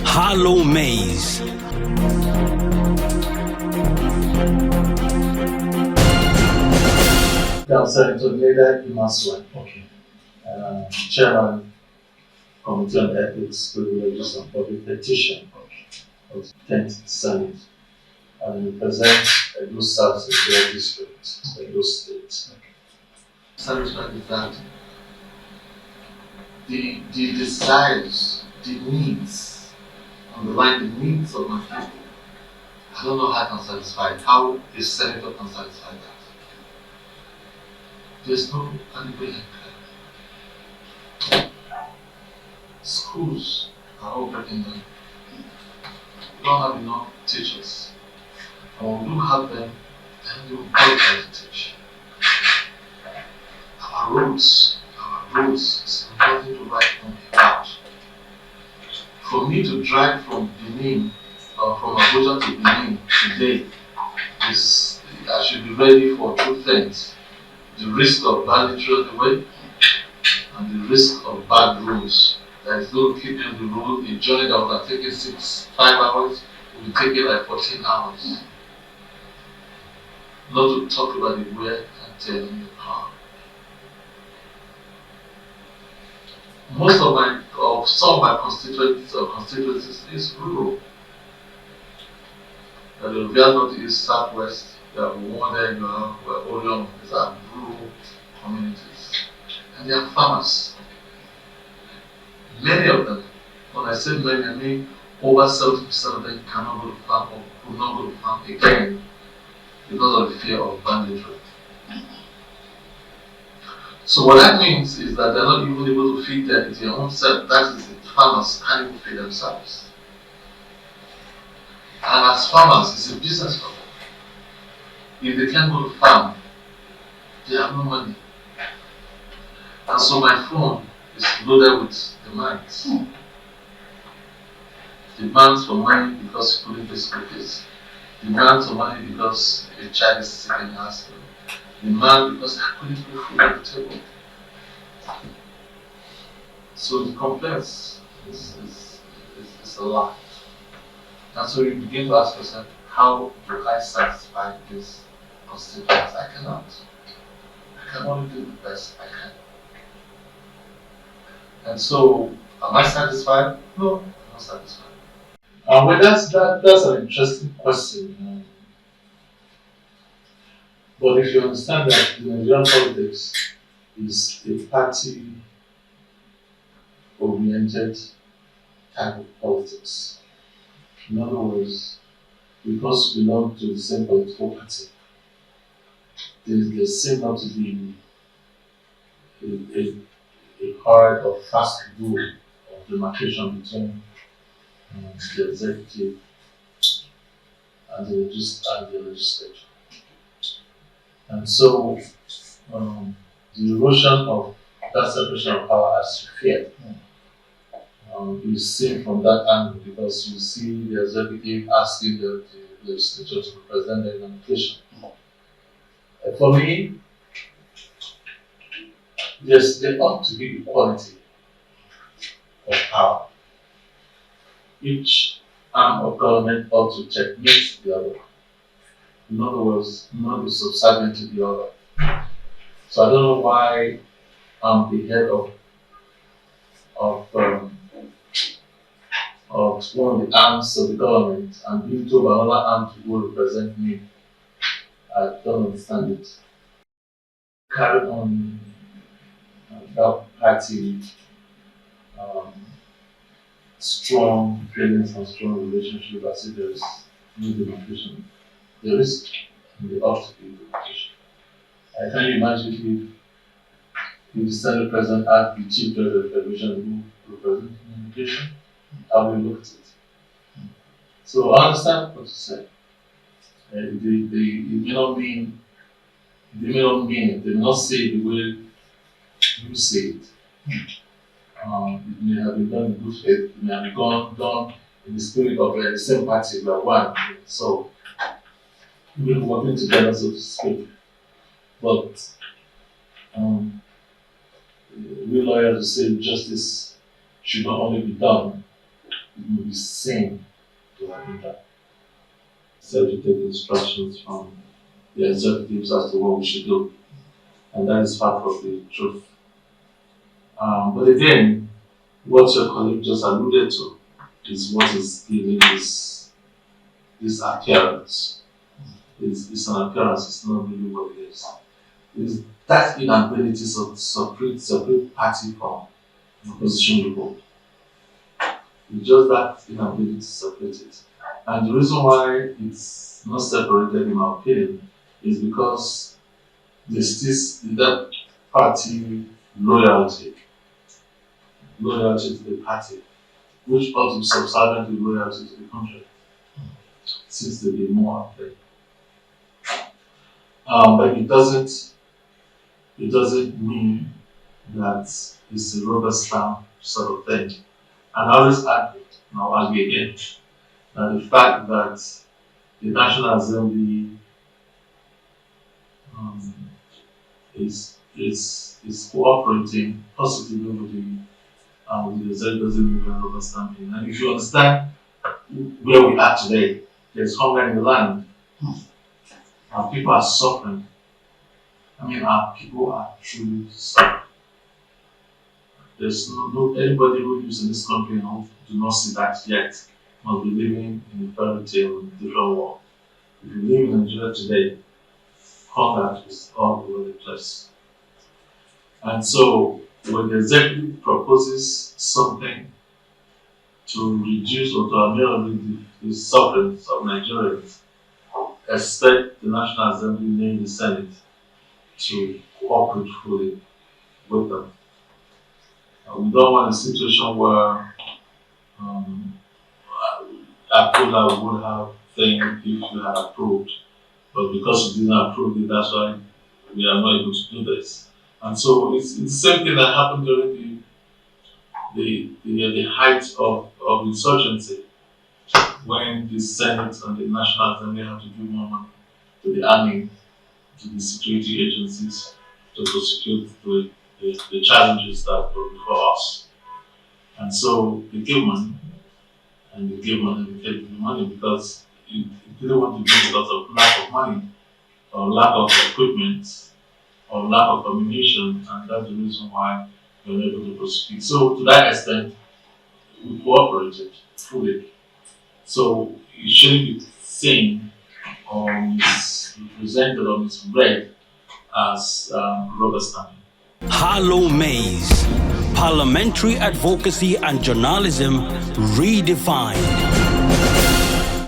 Hollow Maze. Council to Neda Imasuen, Chairman, Committee on Ethics, Privileges and Public Petition of the 10th Senate, and represent Edo South Central District, Edo State. Establishment is that the desires, the needs, underlying the needs of my people, I don't know how I can satisfy it, how a senator can satisfy that. There's no adequate healthcare. Schools are all breaking down. We don't have enough teachers. And we do have them, then they will qualify to teach. Our roads is nothing to write home about. For me to drive from Benin or from Abuja to Benin today I should be ready for two things. The risk of banditry on the way and the risk of bad roads that is going to keep me on the road. A journey that would have taken 5 hours will be taking like 14 hours. Not to talk about the wear and tear in the car. Some of my constituencies is rural. The Real Northeast, Southwest, you have Wonder, you have Orion, these are rural communities. And they are farmers. Many of them, when I say many, I mean over 70% of them cannot go to farm or could not go to farm again because of the fear of banditry. So what that means is that they're not even able to feed their own self. That is, the farmers can't even feed themselves. And as farmers, it's a business for them. If they can't go to farm, they have no money. And so my phone is loaded with demands. Demands for money because you couldn't pay school fees. Demands for money because a child is sick in the hospital. Demand because I couldn't put food on the table. So the complaints is a lot. And so you begin to ask yourself, how do I satisfy this constituents? I cannot. I can only do the best I can. And so, am I satisfied? No, I'm not satisfied. Well, that's an interesting question. But if you understand that the Nigerian politics is a party-oriented type of politics. In other words, because we belong to the same political party, there seems not to be a hard or fast rule of demarcation between the executive and the legislature. And so the erosion of that separation of power as you feared is seen from that angle, because you see the executive asking the legislature to represent the nomination. For me, yes, there ought to be equality of power. Each arm of government ought to checkmate the other. In other words, not be subservient to the other. So I don't know why I'm the head of one of the arms of the government and being told by another arm to go represent me. I don't understand it. Carry on that party strong feelings and strong relationship as if there is no demarcation. There is, and there ought to be demarcation. Can you imagine if the Senate President asked the Chief Judge of the Federation who represents communication, how we look at it? So I understand what you said. They may not mean it, they may not say it the way you say it. It may have been done in good faith, it may have been done in the spirit of the same party, we are one. So we're working together, so to speak. But lawyer to say justice should not only be done, it will be seen to have been done. So to take instructions from the executives as to what we should do. And that is part of the truth. But again, what your colleague just alluded to is what is giving this appearance. It's an appearance, it's not really what it is. It's that inability to separate party from opposition people. It's just that inability to separate it. And the reason why it's not separated, in my opinion, is because there's that party loyalty to the party, which ought to be subservient to loyalty to the country, since they did more of it. But it doesn't mean that it's a rubber stamp sort of thing. And I always argue, and I'll argue again, that the fact that the National Assembly is cooperating positively with the executive doesn't mean we're rubber stamping. And if you understand where we are today, there's hunger in the land. Our people are suffering. I mean, our people are truly suffering. There's no anybody who lives in this country and do not see that yet must be living in a fairy tale in a different world. If you live in Nigeria today, hunger is all over the place. And so when the executive proposes something to reduce or to ameliorate the sufferings of Nigerians, expect the National Assembly, namely the Senate, to cooperate fully with them. We don't want a situation where Abdullah would have thing if you had approved, but because you didn't approve it, that's why we are not able to do this. And so it's the same thing that happened during the height of insurgency, when the Senate and the National Assembly have to give more money to the army, to the security agencies, to prosecute the challenges that were before us. And so they give money, and they give money, and they take the money because it didn't want to do because of lack of money, or lack of equipment, or lack of ammunition, and that's the reason why they were able to prosecute. So to that extent, we cooperated fully. So it shouldn't be seen or presented or misread as rubber stamping. Harlow Mays, parliamentary advocacy and journalism redefined.